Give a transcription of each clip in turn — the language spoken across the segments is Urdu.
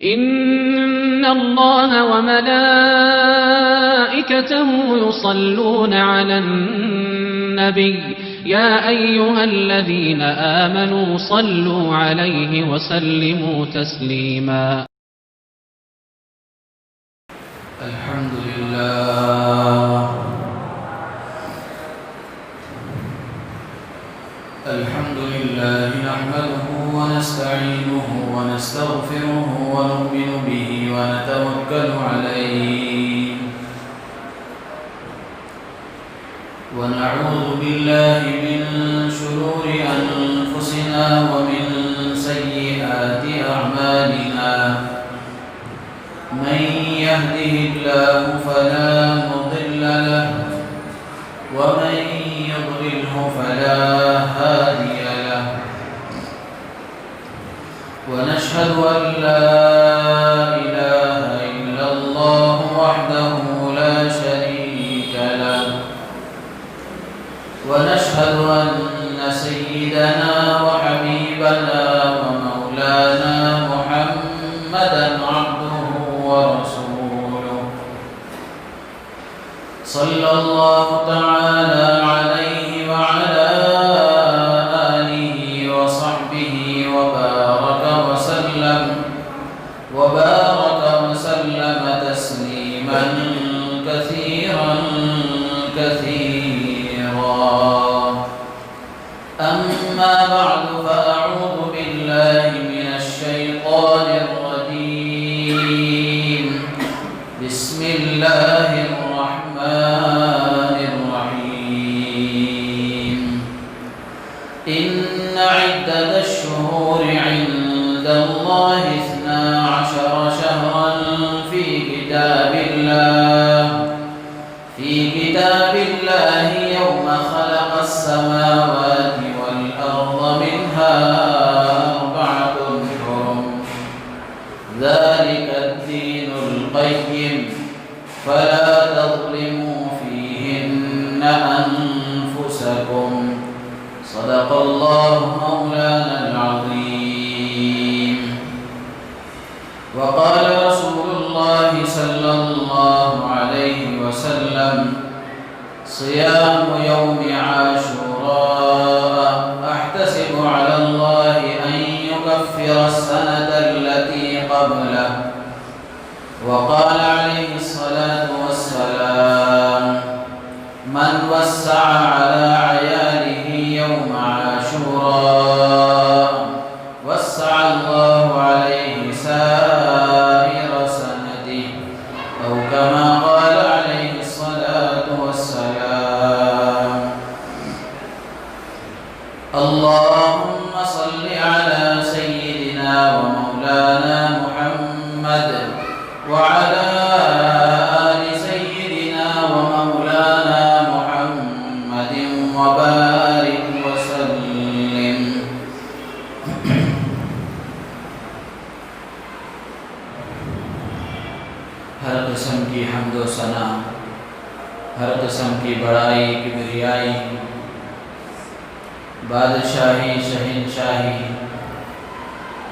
إن الله وملائكته يصلون على النبي يا أيها الذين آمنوا صلوا عليه وسلموا تسليما. الحمد لله نحمده ونستعينه ونستغفره ونؤمن به ونتوكل عليه ونعوذ بالله من شرور أنفسنا ومن سيئات أعمالنا من يهده الله فلا مضل له ومن يضلله فلا هادي له ونشهد أن لا إله إلا الله وحده لا شريك له ونشهد أن سيدنا وحبيبنا ومولانا محمدا عبده ورسوله صلى الله تعالى عليه وعلى آله وصحبه وبارك وسلم تسليما كثيرا أما بعد فأعوذ بالله من الشيطان الرجيم بسم الله الرحمن الرحيم إن عدة الشهور عند الله 12 شهرا في كتاب الله يوم خلق السماوات والأرض منها 4 حرم ذلك الدين القيم فلا تظلموا فيهن أنفسكم صدق الله مولانا العظيم. وقال رسول الله صلى الله عليه وسلم صيام يوم عاشوراء أحتسب على الله أن يكفر السنة التي قبله. وقال عليه الصلاة والسلام من وسع على عياله يوم عاشوراء وسع الله عليه سائر سنته أو كما قال عليه الصلاة والسلام. اللهم صل على سيدنا ومولانا محمد وعلى آل سيدنا ومولانا محمد وبارك وسلم. ہر قسم کی حمد و ثنا، ہر قسم کی بڑائی کبریائی، بادشاہی شہنشاہی،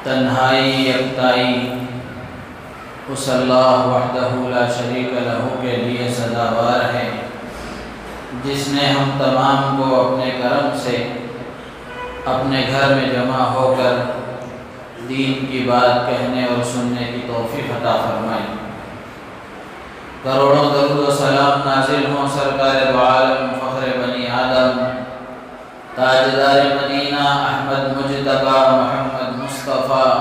تنہائی یکتائی اس اللہ وحدہ لا شریک لہ کے لیے سزاوار ہے جس نے ہم تمام کو اپنے کرم سے اپنے گھر میں جمع ہو کر دین کی بات کہنے اور سننے کی توفیق عطا فرمائی. کروڑوں درود و سلام نازل ہوں سرکار دو عالم فخر بنی آدم تاجدار مدینہ احمد مجتبی محمد مصطفیٰ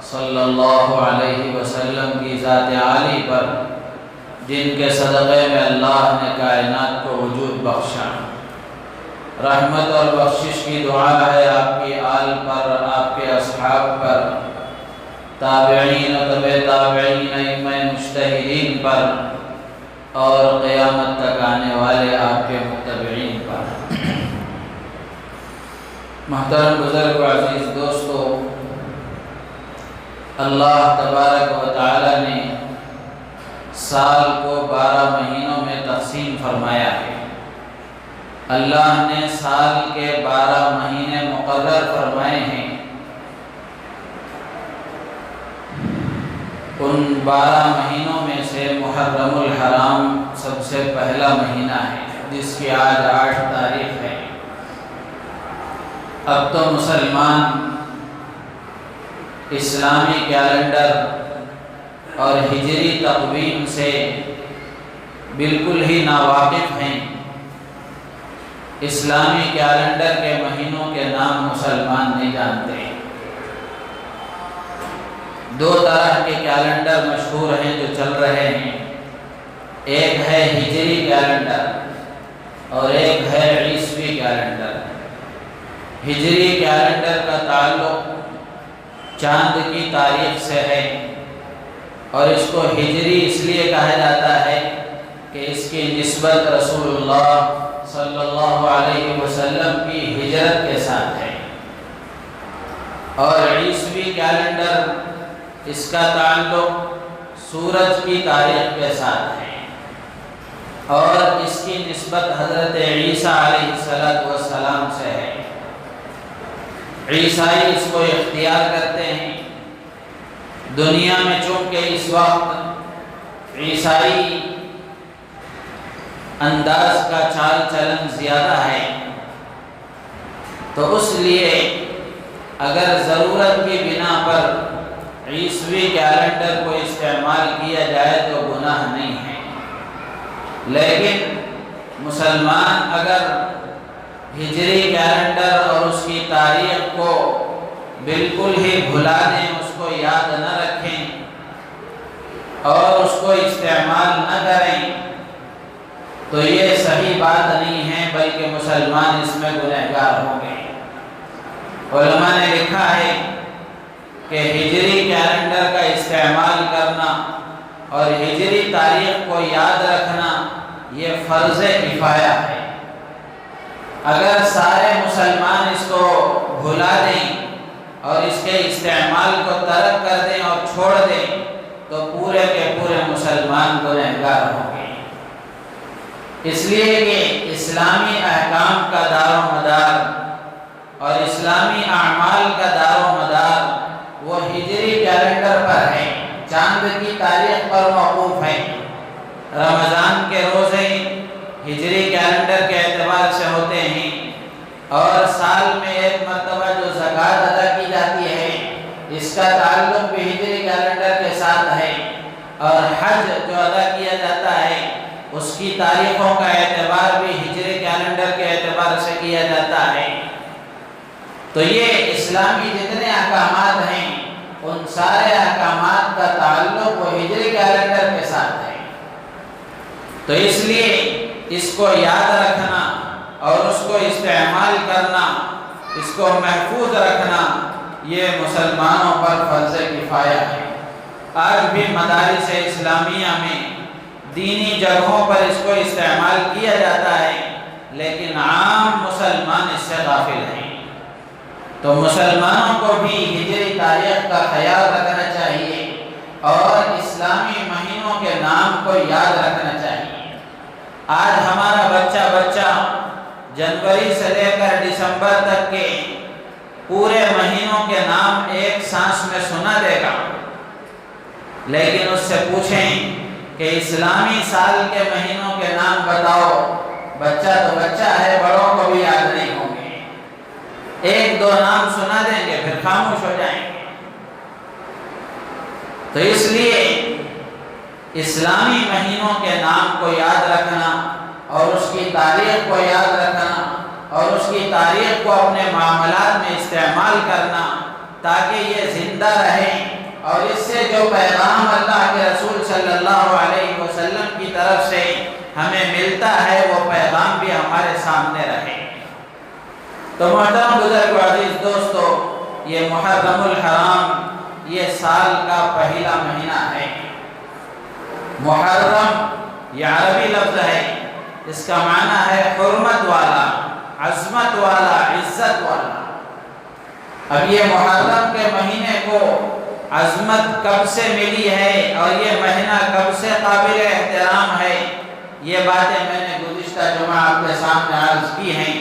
صلی اللہ علیہ وسلم کی ذات عالی پر جن کے صدقے میں اللہ نے کائنات کو وجود بخشا. رحمت اور بخشش کی دعا ہے آپ کی آل پر، آپ کے اصحاب پر، تابعین و تبع تابعین ائمہ مجتہدین پر اور قیامت تک آنے والے آپ کے متبعین پر. محترم بزرگ و عزیز دوستو، اللہ تبارک و تعالی نے سال کو 12 مہینوں میں تقسیم فرمایا ہے. اللہ نے سال کے 12 مہینے مقرر فرمائے ہیں. ان 12 مہینوں میں سے محرم الحرام سب سے پہلا مہینہ ہے، جس کی آج 8 تاریخ ہے۔ اب تو مسلمان اسلامی کیلنڈر اور ہجری تقویم سے بالکل ہی ناواقف ہیں۔ اسلامی کیلنڈر کے مہینوں کے نام مسلمان نہیں جانتے۔ 2 طرح کے کیلنڈر مشہور ہیں جو چل رہے ہیں، ایک ہے ہجری کیلنڈر اور ایک ہے عیسوی کیلنڈر۔ ہجری کیلنڈر کا تعلق چاند کی تاریخ سے ہے، اور اس کو ہجری اس لیے کہا جاتا ہے کہ اس کی نسبت رسول اللہ صلی اللہ علیہ وسلم کی ہجرت کے ساتھ ہے۔ اور عیسوی کیلنڈر، اس کا تعلق سورج کی تاریخ کے ساتھ ہے، اور اس کی نسبت حضرت عیسیٰ علیہ السلام سے ہے۔ عیسائی اس کو اختیار کرتے ہیں۔ دنیا میں چونکہ اس وقت عیسائی انداز کا چال چلن زیادہ ہے، تو اس لیے اگر ضرورت کی بنا پر عیسوی کیلنڈر کو استعمال کیا جائے تو گناہ نہیں ہے، لیکن مسلمان اگر ہجری کیلنڈر اور اس کی تاریخ کو بالکل ہی بھلا دیں، اس کو یاد نہ رکھیں اور اس کو استعمال نہ کریں، تو یہ صحیح بات نہیں ہے، بلکہ مسلمان اس میں گنہگار ہوں گے۔ علماء نے لکھا ہے کہ ہجری کیلنڈر کا استعمال کرنا اور ہجری تاریخ کو یاد رکھنا یہ فرض کفایہ ہے۔ اگر سارے مسلمان اس کو بھلا دیں اور اس کے استعمال کو ترک کر دیں اور چھوڑ دیں، تو پورے کے پورے مسلمان گنہگار ہوں گے۔ اس لیے کہ اسلامی احکام کا دار و مدار اور اسلامی اعمال کا دار و مدار وہ ہجری کیلنڈر پر ہے، چاند کی تاریخ پر موقوف ہے۔ رمضان کے روزے ہجری کیلنڈر کے اعتبار سے ہوتے ہیں، اور سال میں ایک مرتبہ جو زکوٰۃ ادا کی جاتی ہے اس کا تعلق بھی ہجری کیلنڈر کے ساتھ ہے، اور حج جو ادا کیا جاتا ہے اس کی تاریخوں کا اعتبار بھی ہجری کیلنڈر کے اعتبار سے کیا جاتا ہے۔ تو یہ اسلامی جتنے احکامات ہیں ان سارے احکامات کا تعلق وہ ہجری کیلنڈر کے ساتھ ہے۔ تو اس لیے اس کو یاد رکھنا اور اس کو استعمال کرنا، اس کو محفوظ رکھنا، یہ مسلمانوں پر فرض کفایہ ہے۔ آج بھی مدارس اسلامیہ میں دینی جگہوں پر اس کو استعمال کیا جاتا ہے، لیکن عام مسلمان اس سے غافل ہیں۔ تو مسلمانوں کو بھی ہجری تاریخ کا خیال رکھنا چاہیے اور اسلامی مہینوں کے نام کو یاد رکھنا چاہیے۔ آج ہمارا بچہ جنوری سے لے کر دسمبر تک کے پورے مہینوں کے نام ایک سانس میں سنا دے گا، لیکن اس سے پوچھیں کہ اسلامی سال کے مہینوں کے نام بتاؤ، بچہ تو بچہ ہے، بڑوں کو بھی یاد نہیں ہوں گے۔ 1-2 نام سنا دیں گے پھر خاموش ہو جائیں گے۔ تو اس لیے اسلامی مہینوں کے نام کو یاد رکھنا اور اس کی تاریخ کو یاد رکھنا اور اس کی تاریخ کو اپنے معاملات میں استعمال کرنا، تاکہ یہ زندہ رہے اور اس سے جو پیغام اللہ کے رسول صلی اللہ علیہ وسلم کی طرف سے ہمیں ملتا ہے وہ پیغام بھی ہمارے سامنے رہے۔ تو محترم بزرگ و عزیز دوستو، یہ محرم الحرام یہ سال کا پہلا مہینہ ہے۔ محرم یہ عربی لفظ ہے، اس کا معنی ہے حرمت والا، عظمت والا، عزت والا۔ اب یہ محرم کے مہینے کو عظمت کب سے ملی ہے اور یہ مہینہ کب سے قابل احترام ہے، یہ باتیں میں نے گزشتہ جمعہ آپ کے سامنے عرض کی ہیں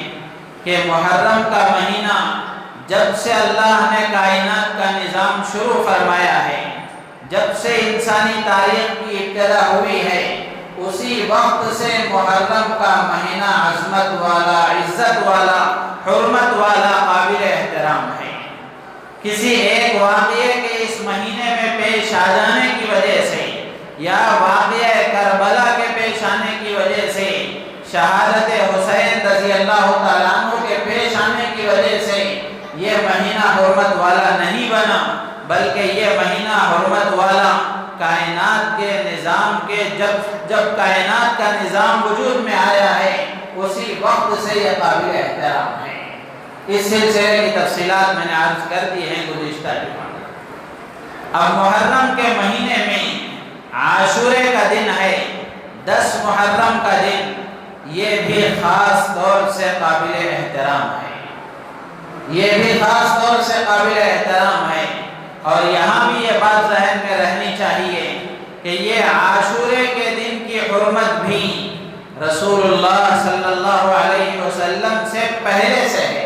کہ محرم کا مہینہ جب سے اللہ نے کائنات کا نظام شروع فرمایا ہے، جب سے انسانی تاریخ کی ابتدا ہوئی ہے اسی وقت سے محرم کا مہینہ عظمت والا، عزت والا، حرمت والا، قابل احترام ہے۔ کسی ایک واقعے کے اس مہینے میں پیش آ جانے کی وجہ سے یا واقعہ کربلا کے پیش آنے کی وجہ سے، شہادت حسین رضی اللہ تعالیٰ عنہ کے پیش آنے کی وجہ سے یہ مہینہ حرمت والا نہیں بنا، بلکہ یہ مہینہ حرمت والا کائنات کے نظام کے جب کائنات کا نظام وجود میں آیا ہے اسی وقت سے یہ قابل احترام ہے۔ اس سلسلے کی تفصیلات میں نے عرض کر دی ہیں گزشتہ جمعہ۔ اب محرم کے مہینے میں عاشورے کا دن ہے، 10 محرم کا دن، یہ بھی خاص طور سے قابل احترام ہے، یہ بھی خاص طور سے قابل احترام ہے۔ اور یہاں بھی یہ بات ذہن میں رہنی چاہیے کہ یہ عاشورے کے دن کی حرمت بھی رسول اللہ صلی اللہ علیہ وسلم سے پہلے سے ہے،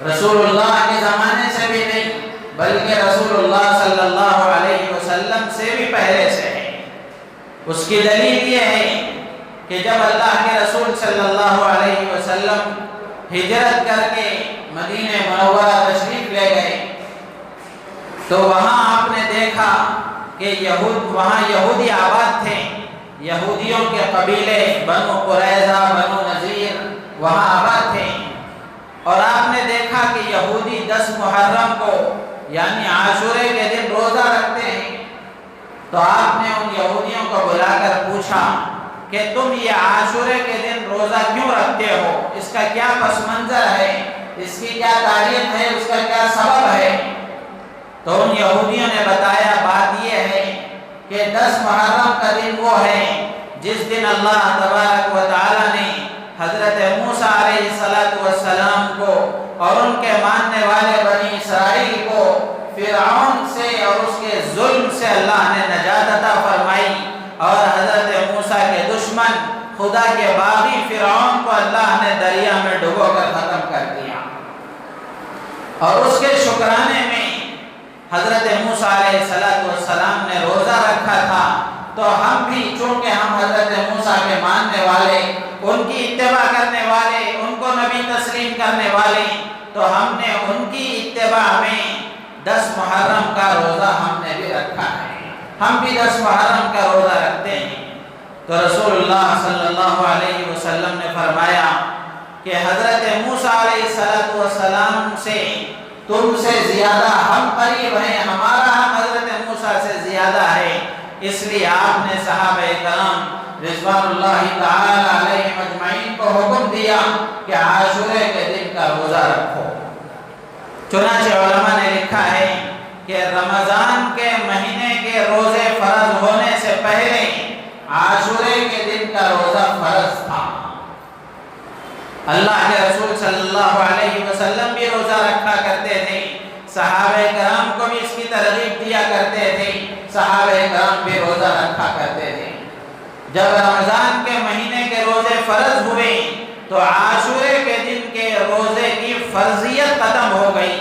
رسول اللہ کے زمانے سے بھی نہیں بلکہ رسول اللہ صلی اللہ علیہ وسلم سے بھی پہلے سے ہے۔ اس کی دلیل یہ ہے کہ جب اللہ کے رسول صلی اللہ علیہ وسلم ہجرت کر کے مدینہ منورہ تشریف لے گئے تو وہاں آپ نے دیکھا کہ وہاں یہودی آباد تھے، یہودیوں کے قبیلے بنو قریظہ، بنو نذیر وہاں آباد تھے، اور آپ نے دیکھا کہ یہودی 10 محرم کو یعنی عاشورے کے دن روزہ رکھتے ہیں۔ تو آپ نے ان یہودیوں کو بلا کر پوچھا کہ تم یہ عاشورے کے دن روزہ کیوں رکھتے ہو، اس کا کیا پس منظر ہے، اس کی کیا تاریخ ہے، اس کا کیا سبب ہے؟ تو ان یہودیوں نے بتایا بات یہ ہے کہ 10 محرم کا دن وہ ہے جس دن اللہ تبارک و تعالی نے حضرت موسیٰ علیہ السلام کو اور ان کے ماننے والے بنی اسرائیل کو فرعون سے اور اس کے ظلم سے اللہ نے نجات عطا فرمائی، اور حضرت موسیٰ کے دشمن خدا کے باغی فرعون کو اللہ نے دریا میں ڈبو کر ختم کر دیا۔ اور اس کے شکرانے میں حضرت موسیٰ علیہ السلام نے روزہ رکھا تھا، تو ہم بھی چونکہ ہم حضرت موسیٰ کے ماننے والے، ان کی اتباع کرنے والے، ان کو نبی تسلیم کرنے والے، تو ہم نے ان کی اتباع میں 10 محرم کا روزہ ہم نے بھی رکھا ہے، ہم بھی 10 محرم کا روزہ رکھتے ہیں۔ تو رسول اللہ صلی اللہ علیہ وسلم نے فرمایا کہ حضرت موسیٰ علیہ السلام سے تم سے زیادہ ہم قریب ہیں، ہمارا ہم حضرت موسیٰ سے زیادہ ہے، اس لیے آپ نے صحابہ کرام رضوان اللہ تعالی علیہم اجمعین کو حکم دیا کہ عاشورے کے دن کا روزہ رکھو۔ چنانچہ علماء نے لکھا ہے کہ رمضان کے مہینے کے روزے فرض ہونے سے پہلے عاشورے کے دن کا روزہ فرض تھا۔ اللہ کے رسول صلی اللہ علیہ وسلم بھی روزہ رکھا کرتے تھے، صحابہ کرام کو بھی اس کی ترغیب دیا کرتے تھے، صحابہ کرام بھی روزہ رکھا کرتے تھے۔ جب رمضان کے مہینے کے روزے فرض ہوئے تو عاشورے کے دن کے روزے کی فرضیت ختم ہو گئی،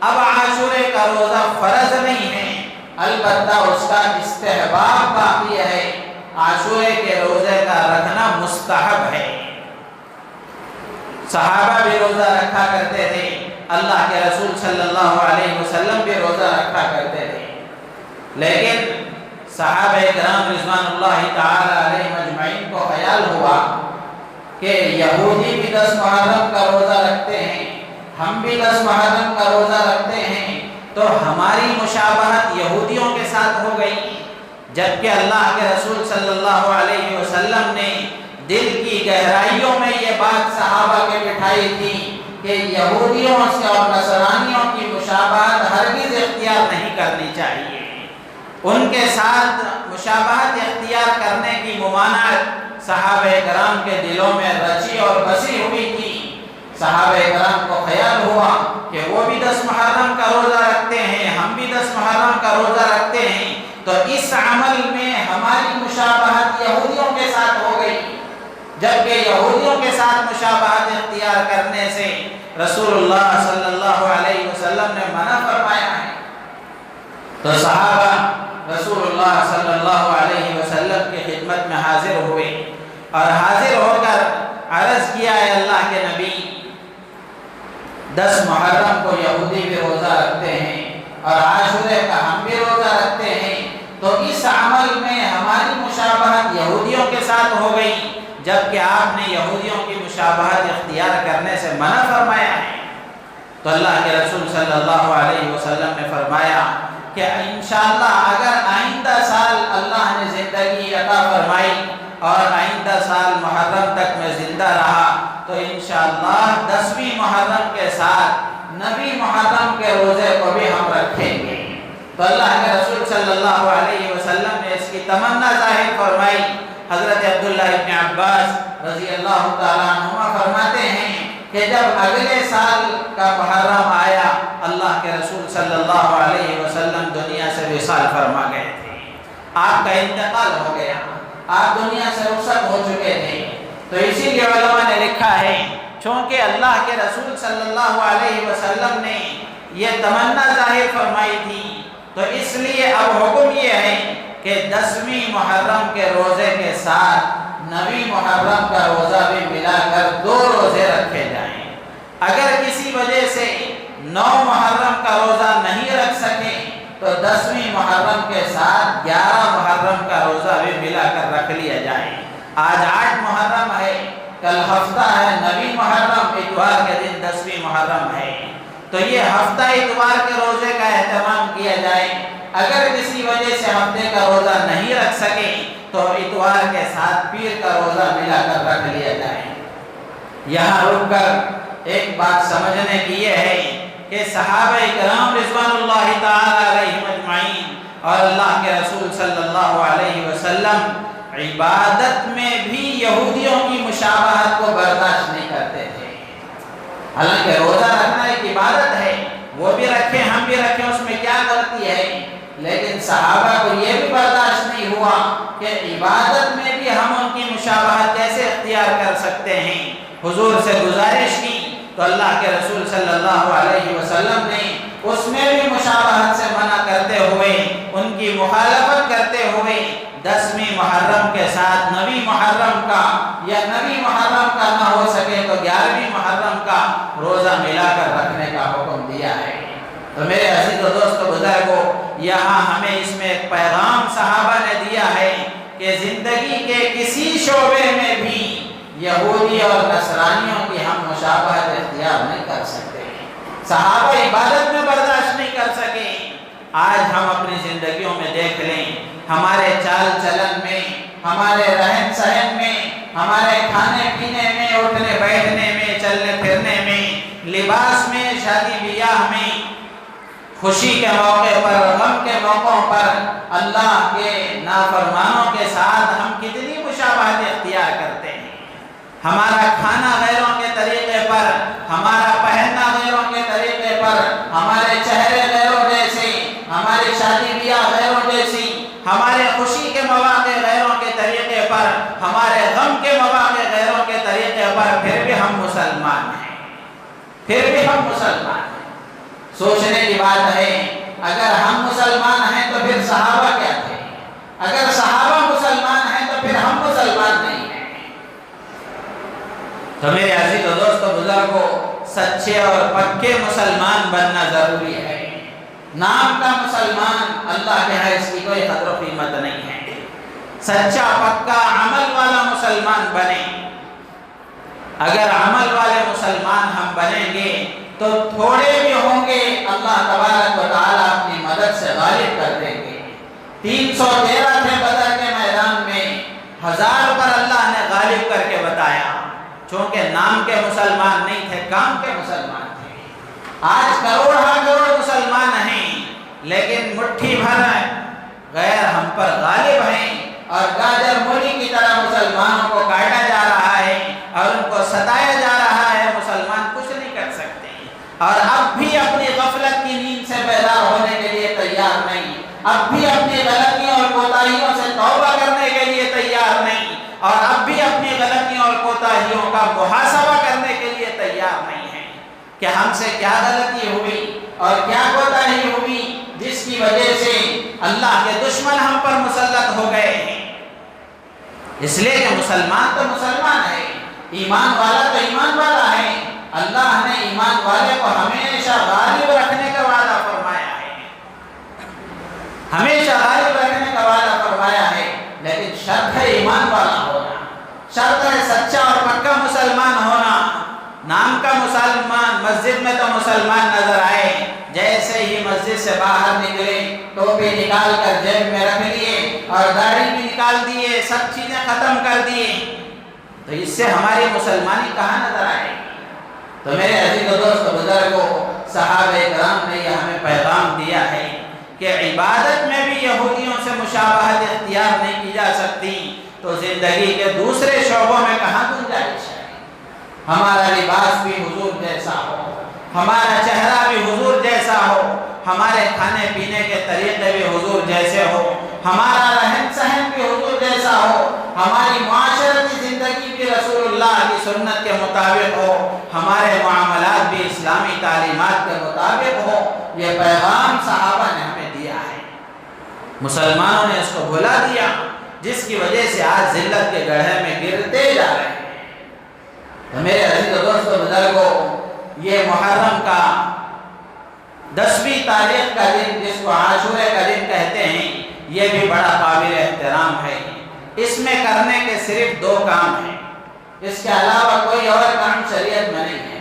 اب عاشورے کا روزہ فرض نہیں ہے، البتہ اس کا استحباب باقی ہے، عاشورے کے روزے کا رکھنا مستحب ہے۔ صحابہ بھی روزہ رکھا کرتے تھے، اللہ کے رسول صلی اللہ علیہ وسلم بھی روزہ رکھا کرتے تھے، لیکن صحابہ کرام رضوان اللہ تعالی علیہ مجمعین کو خیال ہوا کہ یہودی بھی 10 محرم کا روزہ رکھتے ہیں، ہم بھی 10 محرم کا روزہ رکھتے ہیں، تو ہماری مشابہت یہودیوں کے ساتھ ہو گئی، جبکہ اللہ کے رسول صلی اللہ علیہ وسلم نے دل کی گہرائیوں میں یہ بات صحابہ کے بٹھائی تھی کہ یہودیوں سے اور نصرانیوں کی مشابہت ہرگز اختیار نہیں کرنی چاہیے، ان کے ساتھ مشابہت اختیار کرنے کی ممانعت صحابہ کرام کے دلوں میں رچی اور بسی ہوئی تھی۔ صحابہ کرام کو خیال ہوا کہ وہ بھی 10 محرم کا روزہ رکھتے ہیں، ہم بھی 10 محرم کا روزہ رکھتے ہیں، تو اس عمل میں ہماری مشابہت یہودیوں کے ساتھ ہو گئی، جبکہ یہودیوں کے ساتھ مشابہت اختیار کرنے سے رسول اللہ صلی اللہ علیہ وسلم نے منع فرمایا ہے۔ تو صحابہ اور حاضر ہو کر عرض کیا ہے اللہ کے نبی 10 محرم کو یہودی بھی روزہ رکھتے ہیں اور عاشورے کا ہم بھی روزہ رکھتے ہیں، تو اس عمل میں ہماری مشابہت یہودیوں کے ساتھ ہو گئی، جبکہ آپ نے یہودیوں کی مشابہت اختیار کرنے سے منع فرمایا ہے۔ تو اللہ کے رسول صلی اللہ علیہ وسلم نے فرمایا کہ انشاءاللہ اگر آئندہ سال اللہ نے زندگی عطا فرمائی اور آئندہ سال محرم تک میں زندہ رہا تو انشاءاللہ 10ویں محرم کے ساتھ 9ویں محرم کے روزے کو بھی ہم رکھیں گے۔ تو اللہ کے رسول صلی اللہ علیہ وسلم نے اس کی تمنا ظاہر فرمائی۔ حضرت عبداللہ ابن عباس رضی اللہ تعالیٰ عنہما فرماتے ہیں کہ جب اگلے سال کا محرم آیا اللہ کے رسول صلی اللہ علیہ وسلم دنیا سے وصال فرما گئے تھے، آپ کا انتقال ہو گیا، آپ دنیا سے رخصت ہو چکے تھے۔ تو اسی لیے علماء نے لکھا ہے چونکہ اللہ کے رسول صلی اللہ علیہ وسلم نے یہ تمنا ظاہر فرمائی تھی تو اس لیے اب حکم یہ ہے کہ 10ویں محرم کے روزے کے ساتھ 9ویں محرم کا روزہ بھی ملا کر 2 روزے رکھے جائیں۔ اگر کسی وجہ سے 9 محرم کا روزہ نہیں رکھ سکے تو 10ویں محرم کے ساتھ 11 محرم کا روزہ بھی ملا کر رکھ لیا جائے۔ آج 8 محرم ہے، کل ہفتہ ہے 9ویں محرم، اتوار کے دن 10ویں محرم ہے، تو یہ ہفتہ اتوار کے روزے کا اہتمام کیا جائے۔ اگر کسی وجہ سے ہفتے کا روزہ نہیں رکھ سکے تو اتوار کے ساتھ پیر کا روزہ ملا کر رکھ لیا جائے۔ یہاں رک کر ایک بات سمجھنے کی یہ ہے کہ صحابہ کرام رضوان اللہ تعالی علیہم اجمعین اور اللہ کے رسول صلی اللہ علیہ وسلم عبادت میں بھی یہودیوں کی مشابہت کو برداشت نہیں کرتے تھے۔ حالانکہ روزہ رکھنا ایک عبادت ہے، وہ بھی رکھیں ہم بھی رکھیں، اس میں کیا غلطی ہے، لیکن صحابہ کو یہ بھی برداشت نہیں ہوا کہ عبادت میں بھی ہم ان کی مشابہت کیسے اختیار کر سکتے ہیں۔ حضور سے گزارش کی تو اللہ کے رسول صلی اللہ علیہ وسلم نے اس میں بھی مشابہت سے منع کرتے ہوئے، ان کی مخالفت کرتے ہوئے 10ویں محرم کے ساتھ 9ویں محرم کا یا 9ویں محرم کا نہ ہو سکے تو 11ویں محرم کا روزہ ملا کر رکھنے کا حکم دیا ہے۔ تو میرے عزیز و دوست بزرگوں، یہاں ہمیں اس میں ایک پیغام صحابہ نے دیا ہے کہ زندگی کے کسی شعبے میں بھی یہودی اور نصرانیوں کی ہم مشابہت اختیار نہیں کر سکتے۔ صحابہ عبادت میں برداشت نہیں کر سکے، آج ہم اپنی زندگیوں میں دیکھ لیں، ہمارے چال چلن میں، ہمارے رہن سہن میں، ہمارے کھانے پینے میں، اٹھنے بیٹھنے میں، چلنے پھرنے میں، لباس میں، شادی بیاہ میں، خوشی کے موقع پر، غم کے موقعوں پر اللہ کے نافرمانوں کے ساتھ ہم کتنی مشابہت اختیار کرتے ہیں۔ ہمارا کھانا غیروں کے طریقے پر، ہمارا پہننا غیروں کے طریقے پر، ہمارے چہرے غیروں جیسے، ہماری شادی بیاہ غیروں جیسی، ہمارے خوشی کے مواقع غیروں کے طریقے پر، ہمارے غم کے مواقع غیروں کے طریقے پر، پھر بھی ہم مسلمان ہیں، پھر بھی ہم مسلمان ہیں۔ سوچنے کی بات ہے، اگر ہم مسلمان ہیں تو پھر صحابہ کیا تھے؟ اگر صحابہ مسلمان ہیں تو پھر ہم مسلمان نہیں ہیں۔ تو میرے عزیز و دوستو بزرگوں، سچے اور پکے مسلمان بننا ضروری ہے۔ نام کا مسلمان، اللہ کے ہاں اس کی کوئی قدر و قیمت نہیں ہے۔ سچا پکا عمل والا مسلمان بنے۔ اگر عمل والے مسلمان ہم بنیں گے تو تھوڑے بھی ہوں گے، اللہ تبارک و تعالیٰ اپنی مدد سے غالب کر دیں گے۔ 313 تھے بدر کے میدان میں، 1000 پر اللہ نے غالب کر کے بتایا، چونکہ نام کے مسلمان نہیں تھے، کام کے مسلمان تھے۔ آج کروڑ مسلمان ہیں لیکن مٹھی بھر غیر ہم پر غالب ہیں، اور گاجر مولی کی طرح مسلمانوں کو کاٹا جا رہا ہے اور ان کو ستایا جا رہا ہے۔ مسلمان کچھ نہیں کر سکتے، اور اب بھی اپنی غفلت کی نیند سے بیدار ہونے کے لیے تیار نہیں، اب بھی اپنی غلطیوں اور کوتاہیوں سے توبہ کرنے کے لیے تیار نہیں، اور اب بھی اپنی غلطیوں اور کوتاہیوں کا محاسبہ کرنے کے لیے تیار نہیں ہے کہ ہم سے کیا غلطی ہوئی اور کیا کوتاہی ہوئی جس کی وجہ سے اللہ کے دشمن ہم پر مسلط ہو گئے ہیں۔ اس لیے کہ مسلمان تو مسلمان ہے، ایمان والا تو ایمان والا ہے۔ اللہ نے ایمان والے کو ہمیشہ غالب رکھنے کا وعدہ فرمایا ہے، ہمیشہ غالب رکھنے کا وعدہ فرمایا ہے، لیکن شرط ہے ایمان والا ہونا، شرط ہے سچا اور پکا مسلمان ہونا۔ نام کا مسلمان، مسجد میں تو مسلمان نظر آئے، جیسے ہی مسجد سے باہر نکلے ٹوپی نکال کر جیب میں رکھ لیے اور داڑھی بھی نکال دیے، سب چیزیں ختم کر دیے، تو اس سے ہماری مسلمانی کہاں نظر آئے؟ تو میرے عزیز و دوست بزرگوں، صحابہ کرام نے یہ ہمیں پیغام دیا ہے کہ عبادت میں بھی یہودیوں سے مشابہت اختیار نہیں کی جا سکتی، تو زندگی کے دوسرے شعبوں میں کہاں گنجائش ہے؟ ہمارا لباس بھی حضور جیسا ہو، ہمارا چہرہ بھی حضور جیسا ہو، ہمارے کھانے پینے کے طریقے بھی حضور جیسے ہو، ہمارا رہن سہن بھی حضور جیسا ہو، ہماری معاشرتی زندگی بھی رسول اللہ کی سنت کے مطابق ہو، ہمارے معاملات بھی اسلامی تعلیمات کے مطابق ہو۔ یہ پیغام صحابہ نے ہمیں دیا ہے، مسلمانوں نے اس کو بھلا دیا، جس کی وجہ سے آج ذلت کے گڑھے میں گرتے جا رہے ہیں۔ تو میرے عزیز و دوست بزرگوں، یہ محرم کا 10ویں تاریخ کا دن، جس کو عاشورے کا دن کہتے ہیں، یہ بھی بڑا قابل احترام ہے۔ اس میں کرنے کے صرف 2 کام ہیں، اس کے علاوہ کوئی اور کام شریعت میں نہیں ہے۔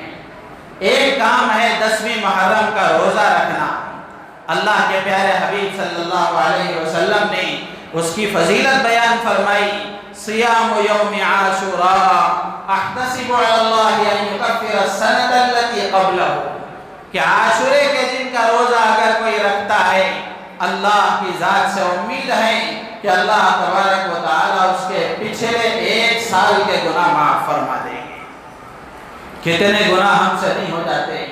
ایک کام ہے 10ویں محرم کا روزہ رکھنا۔ اللہ کے پیارے حبیب صلی اللہ علیہ وسلم نے اس کی فضیلت بیان فرمائی، صیام یوم عاشوراء احتسب علی اللہ ان یکفر السنۃ التي قبلہ، کہ عاشورے کے دن کا روزہ اگر کوئی رکھتا ہے، اللہ کی ذات سے امید ہے کہ اللہ تبارک و تعالی اس کے پچھلے 1 سال کے گناہ معاف فرما دیں گے۔ کتنے گناہ ہم سے نہیں ہو جاتے؟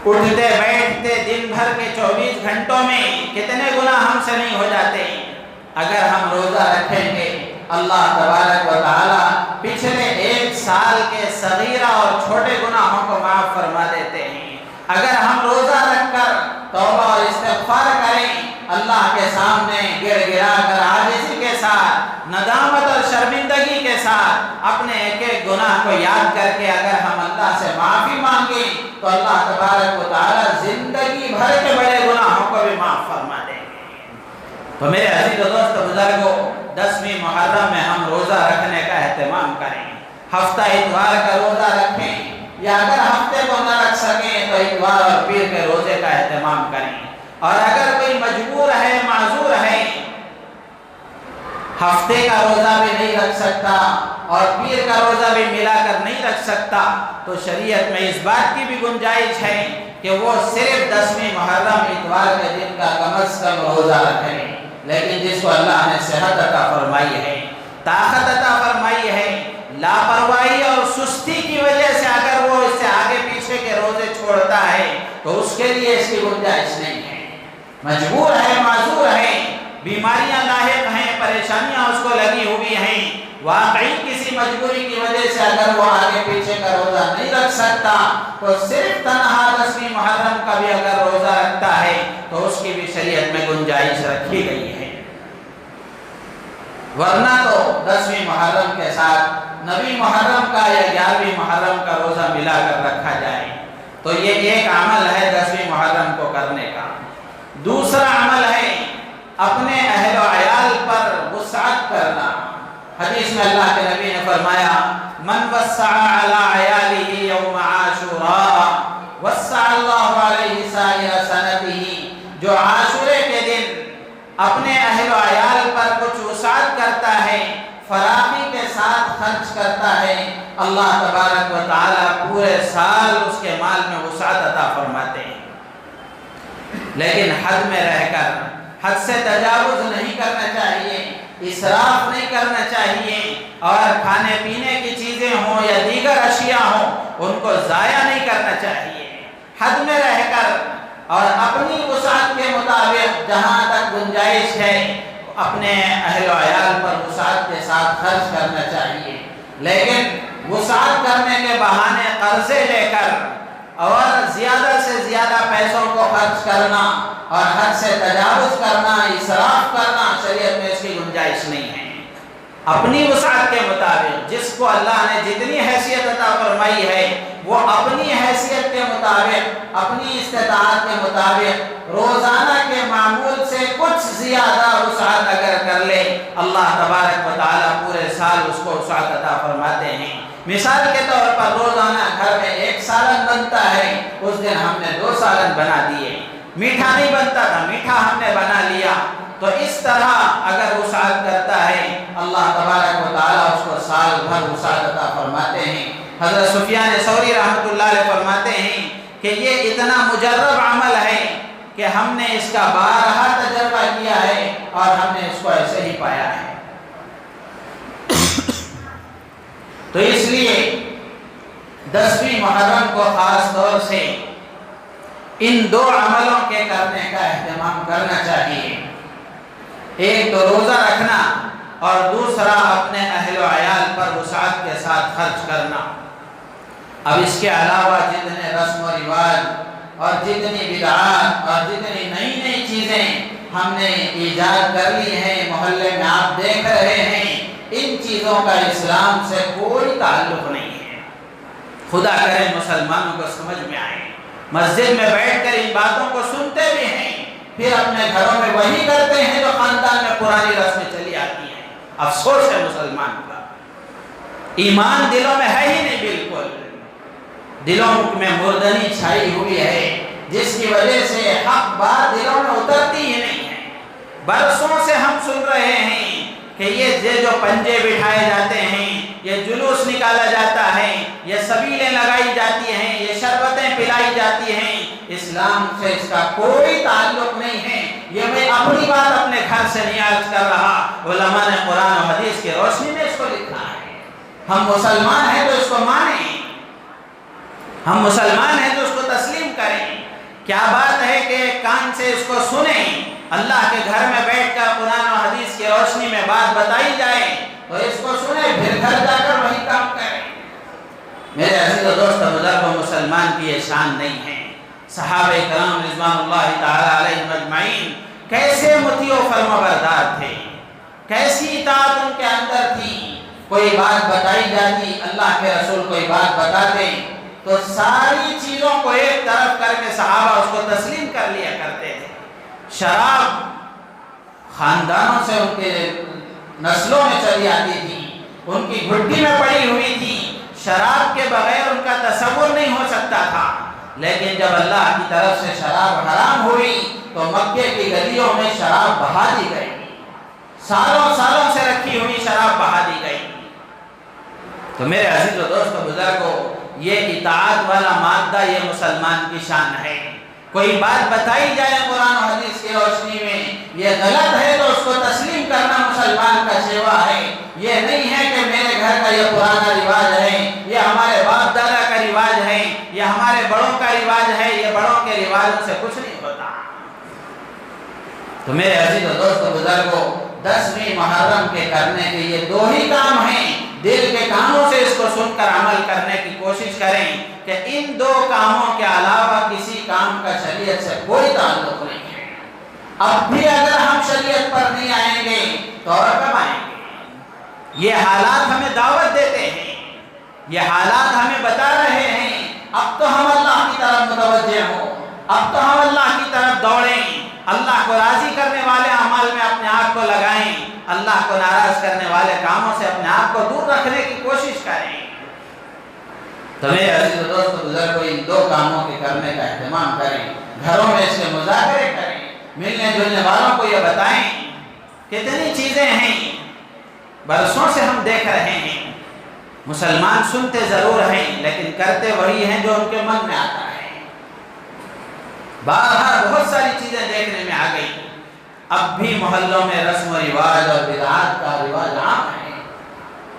اٹھتے بیٹھتے دن بھر کے 24 گھنٹوں میں کتنے گناہ ہم سے نہیں ہو جاتے؟ اگر ہم روزہ رکھیں گے، اللہ تبارک و تعالی پچھلے 1 سال کے صغیرہ اور چھوٹے گناہوں کو معاف فرما دیتے ہیں۔ اگر ہم روزہ رکھ کر توبہ اور استغفار کریں، اللہ کے سامنے گڑ گڑا کر عاجزی کے ساتھ، ندامت اور شرمندگی کے ساتھ اپنے ایک ایک گناہ کو یاد کر کے اگر ہم اللہ سے معافی مانگیں، تو اللہ تبارک و تعالی زندگی بھر کے بڑے گناہوں کو بھی معاف فرما دیں گے۔ تو میرے عزیز و دوست بزرگوں، 10ویں محرم میں ہم روزہ رکھنے کا اہتمام کریں، ہفتہ اتوار کا روزہ رکھیں، یا اگر ہفتے کو نہ رکھ سکیں تو اتوار اور پیر کے روزے کا اہتمام کریں۔ اور اگر کوئی مجبور ہے، معذور ہے، ہفتے کا روزہ بھی نہیں رکھ سکتا اور پیر کا روزہ بھی ملا کر نہیں رکھ سکتا، تو شریعت میں اس بات کی بھی گنجائش ہے کہ وہ صرف 10ویں محرم اتوار کے دن کا کم از کم روزہ رکھیں۔ لیکن جس کو اللہ نے صحت عطا فرمائی ہے، طاقت عطا فرمائی ہے، لاپرواہی اور سستی کی وجہ سے اگر وہ اس سے آگے پیچھے کے روزے چھوڑتا ہے تو اس کے لیے اس کی گنجائش نہیں ہے۔ مجبور ہے، معذور ہے، بیماریاں لاحق ہیں، پریشانیاں اس کو لگی ہوئی ہیں، واقعی کسی مجبوری کی وجہ سے اگر وہ آگے پیچھے کا روزہ نہیں رکھ سکتا، تو صرف تنہا 10ویں محرم کا بھی اگر روزہ رکھتا ہے تو اس کی بھی شریعت میں گنجائش رکھی گئی ہے۔ ورنہ تو 10ویں محرم کے ساتھ 9ویں محرم کا یا 11ویں محرم کا روزہ ملا کر رکھا جائے تو یہ ایک عمل ہے 10ویں محرم کو کرنے کا۔ دوسرا عمل ہے اپنے اہل و عیال پر وسعت کرنا۔ حدیث میں اللہ کے نبی نے فرمایا، من وسع علی عیالہ یوم عاشوراء وسع اللہ علیہ سائر سنتہ، جو عاشورے کے دن اپنے اہل و عیال پر کچھ وسعت کرتا ہے، فراخی کے ساتھ خرچ کرتا ہے، اللہ تبارک و تعالی پورے سال اس کے مال میں وسعت عطا فرماتے ہیں۔ لیکن حد میں رہ کر، حد سے تجاوز نہیں کرنا چاہیے، اسراف نہیں کرنا چاہیے، اور کھانے پینے کی چیزیں ہوں یا دیگر اشیاء ہوں ان کو ضائع نہیں کرنا چاہیے۔ حد میں رہ کر اور اپنی وسعت کے مطابق جہاں تک گنجائش ہے اپنے اہل و عیال پر وسعت کے ساتھ خرچ کرنا چاہیے۔ لیکن وسعت کرنے کے بہانے قرضے لے کر اور زیادہ سے زیادہ پیسوں کو خرچ کرنا اور حد سے تجاوز کرنا، اسراف کرنا، شریعت میں اس کی گنجائش نہیں ہے۔ اپنی وسعت کے مطابق، جس کو اللہ نے جتنی حیثیت عطا فرمائی ہے وہ اپنی حیثیت کے مطابق، اپنی استطاعت کے مطابق روزانہ کے معمول سے کچھ زیادہ وسعت اگر کر لے، اللہ تبارک و تعالیٰ پورے سال اس کو وسعت عطا فرماتے ہیں۔ مثال کے طور پر روزانہ گھر میں 1 سالن بنتا ہے، اس دن ہم نے 2 سالن بنا دیے۔ میٹھا نہیں بنتا تھا، میٹھا ہم نے بنا لیا۔ تو اس طرح اگر وسعت کرتا ہے اللہ تبارک و تعالیٰ اس کو سال بھر وسعت عطا فرماتے ہیں۔ حضرت سفیان ثوری رحمۃ اللہ علیہ فرماتے ہیں کہ یہ اتنا مجرب عمل ہے کہ ہم نے اس کا بارہا تجربہ کیا ہے اور ہم نے اس کو ایسے ہی پایا ہے۔ تو اس لیے 10ویں محرم کو خاص طور سے ان 2 عملوں کے کرنے کا اہتمام کرنا چاہیے، ایک تو روزہ رکھنا اور دوسرا اپنے اہل و عیال پر وسعت کے ساتھ خرچ کرنا۔ اب اس کے علاوہ جتنے رسم و رواج اور جتنی بدعات اور جتنی نئی نئی چیزیں ہم نے ایجاد کر لی ہیں، محلے میں آپ دیکھ رہے ہیں، ان چیزوں کا اسلام سے کوئی تعلق نہیں ہے۔ خدا کرے مسلمانوں کو سمجھ میں آئے، مسجد میں بیٹھ کر ان باتوں کو سنتے بھی ہیں، پھر اپنے گھروں میں وہی کرتے ہیں جو خاندان میں پرانی رسمیں چلی آتی ہیں۔ افسوس ہے مسلمان کا، ایمان دلوں میں ہے ہی نہیں، بالکل دلوں میں مردنی چھائی ہوئی ہے، جس کی وجہ سے حق بات دلوں میں اترتی ہی نہیں ہے۔ برسوں سے ہم سن رہے ہیں کہ یہ جو پنجے بٹھائے جاتے ہیں، یہ جلوس نکالا جاتا ہے، یہ سبیلیں لگائی جاتی ہیں، یہ شربتیں پلائی جاتی ہیں، اسلام سے اس کا کوئی تعلق نہیں ہے۔ یہ میں اپنی بات اپنے گھر سے نیاز کر رہا، علماء نے قرآن و حدیث کی روشنی میں اس کو لکھا ہے۔ ہم مسلمان ہیں تو اس کو مانیں، ہم مسلمان ہیں تو اس کو تسلیم کریں۔ کیا بات ہے کہ کان سے اس کو سنیں، اللہ کے گھر میں بیٹھ کر قرآن و حدیث کی روشنی میں بات بتائی جائے تو اس کو سنیں، پھر گھر جا کر وہی کام کریں۔ میرے عزیز و دوست بزرگوں، مسلمان کی یہ شان نہیں ہے۔ صحابہ کرام رضوان اللہ تعالی علیہم اجمعین کیسے مطیع و فرمانبردار تھے، کیسی اطاعت ان کے اندر تھی۔ کوئی بات بتائی جاتی، اللہ کے رسول کوئی بات بتاتے تو ساری چیزوں کو ایک طرف کر کے صحابہ اس کو تسلیم کر لیا کرتے تھے۔ شراب خاندانوں سے ان کے نسلوں میں چلی آتی تھی، ان کی گھٹی میں پڑی ہوئی تھی، شراب کے بغیر ان کا تصور نہیں ہو سکتا تھا۔ لیکن جب اللہ کی طرف سے شراب حرام ہوئی تو مکے کی گلیوں میں شراب بہا دی گئی، سالوں سالوں سے رکھی ہوئی شراب بہا دی گئی۔ تو میرے عزیز و دوست بزرگوں، یہ اطاعت والا مادہ یہ مسلمان کی شان ہے۔ کوئی بات بتائی جائے قرآن و حدیث کی روشنی میں، یہ غلط ہے تو اس کو تسلیم کرنا مسلمان کا شیوا ہے۔ یہ نہیں ہے کہ میرے گھر کا یہ پرانا رواج ہے، یہ ہمارے باپ دادا کا رواج ہے، یہ ہمارے بڑوں کا رواج ہے، یہ بڑوں کے رواجوں سے کچھ نہیں ہوتا۔ تو میرے عزیز و دوست بزرگوں، 10ویں محرم کے کرنے کے یہ 2 ہی کام ہیں۔ دل کے کاموں سے اس کو سن کر عمل کرنے کی کوشش کریں کہ ان 2 کاموں کے علاوہ کسی کام کا شریعت سے کوئی تعلق نہیں ہے۔ اب بھی اگر ہم شریعت پر نہیں آئیں گے تو اور کب آئیں گے؟ یہ حالات ہمیں دعوت دیتے ہیں، یہ حالات ہمیں بتا رہے ہیں اب تو ہم اللہ کی طرف متوجہ ہوں، اب تو ہم اللہ کی طرف دوڑیں، اللہ کو راضی کرنے والے اعمال میں اپنے آپ کو لگائیں، اللہ کو ناراض کرنے والے کاموں سے اپنے آپ کو دور رکھنے کی کوشش کریں۔ تو میرے عزیز و دوست بزرگوں، ان 2 کاموں کے کرنے کا اہتمام کریں، گھروں میں اس کے مذاکرے کریں، ملنے جلنے والوں کو یہ بتائیں۔ کتنی چیزیں ہیں برسوں سے ہم دیکھ رہے ہیں، مسلمان سنتے ضرور ہیں لیکن کرتے وہی ہیں جو ان کے من میں آتا ہے۔ باہر بہت ساری چیزیں دیکھنے میں آ گئی، اب بھی محلوں میں رسم و رواج اور بدعات کا رواج عام ہے۔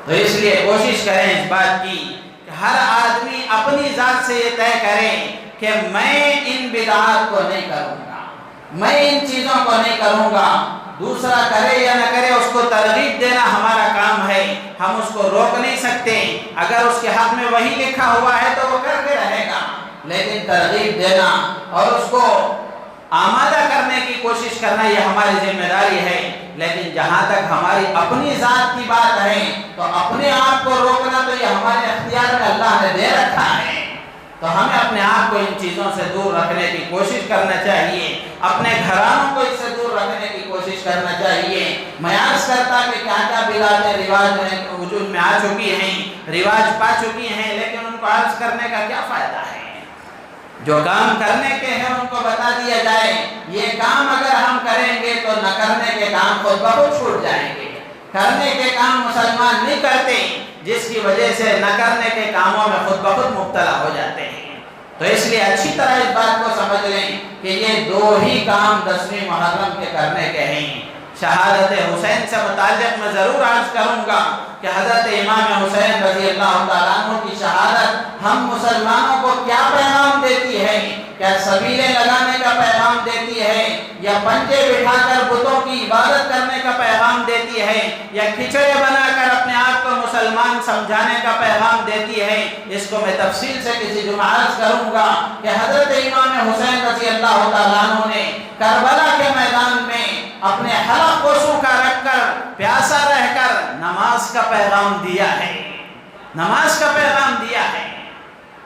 تو اس لیے کوشش کریں اس بات کی کہ ہر آدمی اپنی ذات سے یہ طے کرے کہ میں ان بدعات کو نہیں کروں گا، میں ان چیزوں کو نہیں کروں گا۔ دوسرا کرے یا نہ کرے اس کو ترغیب دینا ہمارا کام ہے، ہم اس کو روک نہیں سکتے۔ اگر اس کے حق میں وہی لکھا ہوا ہے تو وہ کر کے رہے گا، لیکن ترغیب دینا اور اس کو آمادہ کرنے کی کوشش کرنا یہ ہماری ذمہ داری ہے، لیکن جہاں تک ہماری اپنی ذات کی بات ہے تو اپنے آپ کو روکنا تو یہ ہمارے اختیار میں اللہ نے دے رکھا ہے، تو ہمیں اپنے آپ کو ان چیزوں سے دور رکھنے کی کوشش کرنا چاہیے، اپنے گھرانوں کو اس سے دور رکھنے کی کوشش کرنا چاہیے۔ میں عرض کرتا کہ کیا کیا بدعتیں رواج وجود میں آ چکی ہیں، رواج پا چکی ہیں، لیکن ان کو عرض کرنے کا کیا فائدہ ہے؟ جو کام کرنے کے ہیں ان کو بتا دیا جائے، یہ کام اگر ہم کریں گے تو نہ کرنے کے کام خود بخود چھوٹ جائیں گے۔ کرنے کے کام مسلمان نہیں کرتے، جس کی وجہ سے نہ کرنے کے کاموں میں خود بخود مبتلا ہو جاتے ہیں۔ تو اس لیے اچھی طرح اس بات کو سمجھ لیں کہ یہ دو ہی کام 10ویں محرم کے کرنے کے ہیں۔ شہادت حسین سے متعلق میں ضرور عرض کروں گا کہ حضرت امام حسین رضی اللہ تعالیٰ عنہ کی شہادت ہم مسلمانوں کو کیا پیغام دیتی ہے؟ کیا سبیلیں لگانے کا پیغام دیتی ہے، یا پنجے بٹھا کر بتوں کی عبادت کرنے کا پیغام دیتی ہے، یا کھچڑے بنا کر اپنے آپ کو مسلمان سمجھانے کا پیغام دیتی ہے؟ اس کو میں تفصیل سے کسی جمعہ عرض کروں گا کہ حضرت امام حسین رضی اللہ تعالیٰ عنہ نے کربلا کے میدان میں اپنے حلق کو سوکھا رکھ کر پیاسا رہ کر نماز کا پیغام دیا ہے، نماز کا پیغام دیا ہے۔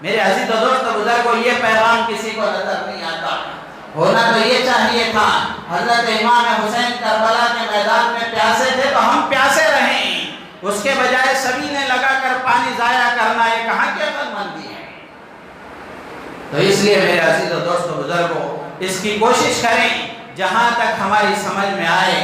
میرے عزیز و دوست بزرگوں، یہ پیغام کسی کو نظر نہیں آتا۔ ہونا تو یہ چاہیے تھا، حضرت امام حسین کربلا کے میدان میں پیاسے تھے تو ہم پیاسے رہیں، اس کے بجائے سبیلیں لگا کر پانی ضائع کرنا یہ کہاں کی عقل مندی ہے؟ تو اس لیے میرے عزیز و دوست بزرگوں، اس کی کوشش کریں جہاں تک ہماری سمجھ میں آئے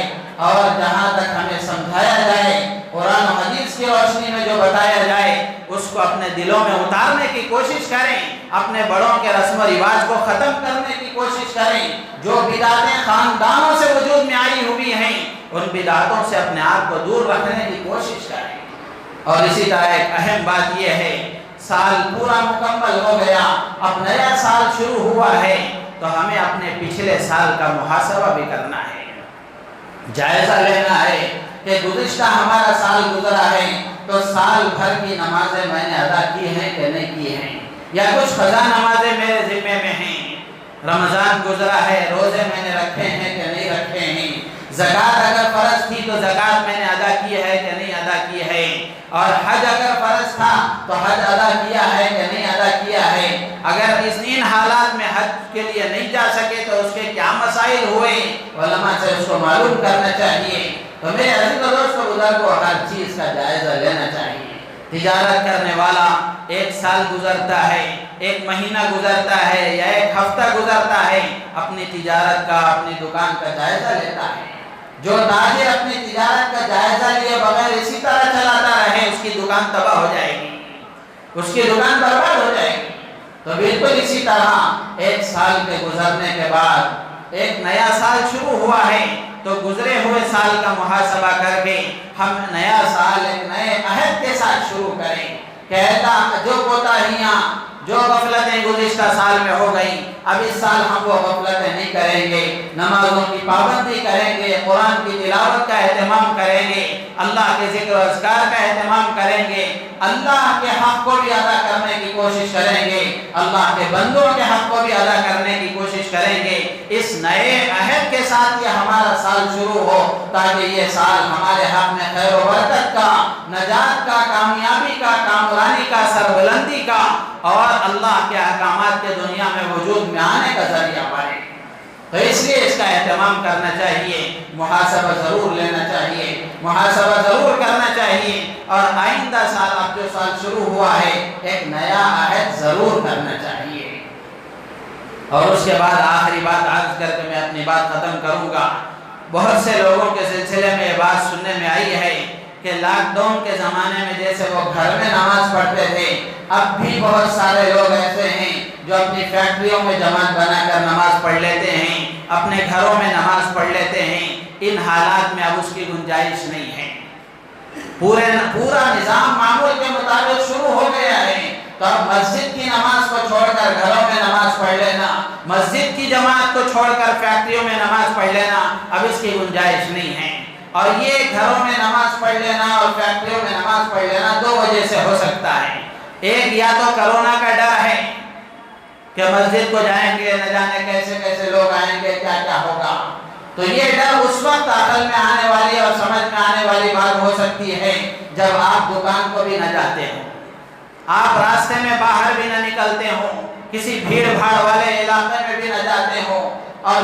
اور جہاں تک ہمیں سمجھایا جائے، قرآن و حدیث کی روشنی میں جو بتایا جائے اس کو اپنے دلوں میں اتارنے کی کوشش کریں، اپنے بڑوں کے رسم و رواج کو ختم کرنے کی کوشش کریں، جو بدعتیں خاندانوں سے وجود میں آئی ہوئی ہیں ان بدعتوں سے اپنے آپ کو دور رکھنے کی کوشش کریں۔ اور اسی طرح ایک اہم بات یہ ہے، سال پورا مکمل ہو گیا، اب نیا سال شروع ہوا ہے، تو ہمیں اپنے پچھلے سال کا محاسبہ بھی کرنا ہے، جائزہ لینا ہے کہ گزشتہ ہمارا سال گزرا ہے تو سال بھر کی نمازیں میں نے ادا کی ہیں کہ نہیں کی ہیں، یا کچھ قضا نمازیں میرے ذمے میں ہیں، رمضان گزرا ہے روزے میں نے رکھے ہیں کہ نہیں رکھے ہیں، زکوٰۃ اگر فرض تھی تو زکوٰۃ میں نے ادا کی ہے کہ نہیں ادا کی ہے، اور حج اگر فرض تھا تو حج ادا کیا ہے کہ نہیں ادا کیا ہے، اگر ان حالات میں حج کے لیے نہیں جا سکے تو اس کے کیا مسائل ہوئے، علماء سے اس کو معلوم کرنا چاہیے۔ تو میرے عزیز و دوست بزرگوں، ہر چیز کا جائزہ لینا چاہیے۔ تجارت کرنے والا ایک سال گزرتا ہے، ایک مہینہ گزرتا ہے یا ایک ہفتہ گزرتا ہے، اپنی تجارت کا، اپنی دکان کا جائزہ لیتا ہے۔ جو تاجر اپنی تجارت کا جائزہ لیے بغیر اسی طرح چلاتا رہے، اس کی دکان تباہ ہو جائے گی، اس کی دکان برباد ہو جائے گی۔ تو بالکل اسی طرح ایک سال کے گزرنے کے بعد ایک نیا سال شروع ہوا ہے، تو گزرے ہوئے سال کا محاسبہ کر کے ہم نیا سال ایک نئے عہد کے ساتھ شروع کریں، کہتا جو کوتاہیاں، جو غفلتیں گزشتہ سال میں ہو گئیں، اب اس سال ہم وہ غفلتیں نہیں کریں گے، نمازوں کی پابندی کریں گے، قرآن کی تلاوت کا اہتمام کریں گے، اللہ کے ذکر و اذکار کا اہتمام کریں گے، اللہ کے حق کو بھی ادا کرنے کی کوشش کریں گے، اللہ کے بندوں کے حق کو بھی ادا کرنے کی کوشش کریں گے۔ اس نئے عہد کے ساتھ یہ ہمارا سال شروع ہو، تاکہ یہ سال ہمارے حق میں خیر و برکت کا، نجات کا، کامیابی کا، کامرانی کا، سربلندی کا اور اللہ کے احکامات کے دنیا میں وجود میں آنے کا ذریعہ بنے۔ تو اس لیے اس کا اہتمام کرنا چاہیے، محاسبہ ضرور لینا چاہیے، محاسبہ ضرور کرنا چاہیے، اور آئندہ سال، اب جو سال شروع ہوا ہے، ایک نیا عہد ضرور کرنا چاہیے۔ اور اس کے بعد آخری بات عرض کر کے میں اپنی بات ختم کروں گا۔ بہت سے لوگوں کے سلسلے میں یہ بات سننے میں آئی ہے کہ لاک ڈاؤن کے زمانے میں جیسے وہ گھر میں نماز پڑھتے تھے، اب بھی بہت سارے لوگ ایسے ہیں جو اپنی فیکٹریوں میں جماعت بنا کر نماز پڑھ لیتے ہیں، اپنے گھروں میں نماز پڑھ لیتے ہیں۔ ان حالات میں اب اس کی گنجائش نہیں ہے، پورا نظام معمول کے مطابق شروع ہو گیا ہے، تو اب مسجد کی نماز کو چھوڑ کر گھروں میں نماز پڑھ لینا، مسجد کی جماعت کو چھوڑ کر فیکٹریوں میں نماز پڑھ لینا، اب اس کی گنجائش نہیں ہے۔ اور یہ گھروں میں نماز پڑھ لینا اور فیکٹریوں میں نماز پڑھ لینا دو وجہ سے ہو سکتا ہے۔ ایک، یا تو کرونا کا ڈر ہے کہ مسجد کو جائیں گے نہ جانے کیسے کیسے لوگ آئیں گے، کیا کیا ہوگا۔ تو یہ ڈر اس وقت عقل میں آنے والی اور سمجھ میں آنے والی بات ہو سکتی ہے جب آپ دکان کو بھی نہ جاتے ہو، آپ راستے میں باہر بھی نہ نکلتے ہو، کسی بھیڑ بھاڑ والے علاقے میں بھی نہ جاتے ہو، اور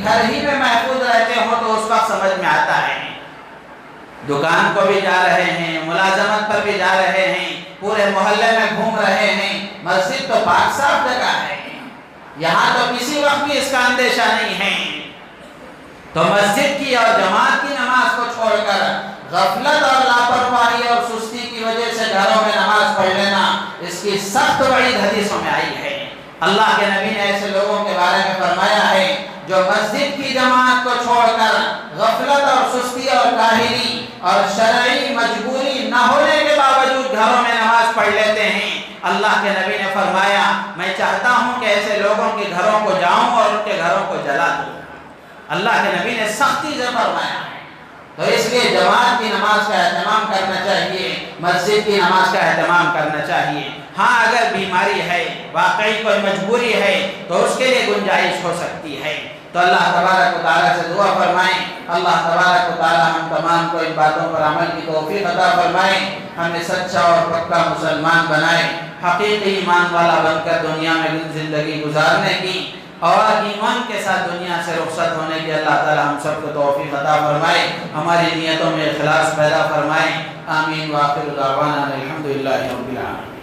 گھر ہی میں محفوظ رہتے ہو، تو اس وقت سمجھ میں آتا ہے۔ دکان کو بھی جا رہے ہیں، ملازمت پر بھی جا رہے ہیں، پورے محلے میں گھوم رہے ہیں، مسجد تو پاک صاف جگہ ہے، یہاں تو کسی وقت بھی اس کا اندیشہ نہیں ہے۔ تو مسجد کی اور جماعت کی نماز کو چھوڑ کر غفلت اور لاپرواہی اور سستی کی وجہ سے گھروں میں نماز پڑھ لینا، اس کی سخت وعید حدیثوں میں آئی ہے۔ اللہ کے نبی نے ایسے لوگوں کے بارے میں فرمایا ہے جو مسجد کی جماعت کو چھوڑ کر غفلت اور سستی اور کاہلی اور شرعی مجبوری نہ ہونے کے باوجود گھروں میں نماز پڑھ لیتے ہیں۔ اللہ کے نبی نے فرمایا میں چاہتا ہوں کہ ایسے لوگوں کے گھروں کو جاؤں اور ان کے گھروں کو جلا دوں۔ اللہ کے نبی نے سختی سے فرمایا ہے۔ تو اس لیے جماعت کی نماز کا اہتمام کرنا چاہیے، مسجد کی نماز کا اہتمام کرنا چاہیے۔ ہاں اگر بیماری ہے، واقعی کوئی مجبوری ہے، تو اس کے لیے گنجائش ہو سکتی ہے۔ تو اللہ تبارک و تعالیٰ سے دعا فرمائیں، اللہ تبارک و تعالیٰ ہم تمام کو ان باتوں پر عمل کی توفیق عطا فرمائیں، ہمیں سچا اور پکا مسلمان بنائیں، حقیقی ایمان والا بن کر دنیا میں زندگی گزارنے کی اور ایمان کے ساتھ دنیا سے رخصت ہونے کی اللہ تعالیٰ ہم سب کو توفیق عطا فرمائے، ہماری نیتوں میں اخلاص پیدا فرمائے۔ آمین۔ وآخر دعوانا الحمدللہ رب العالمین۔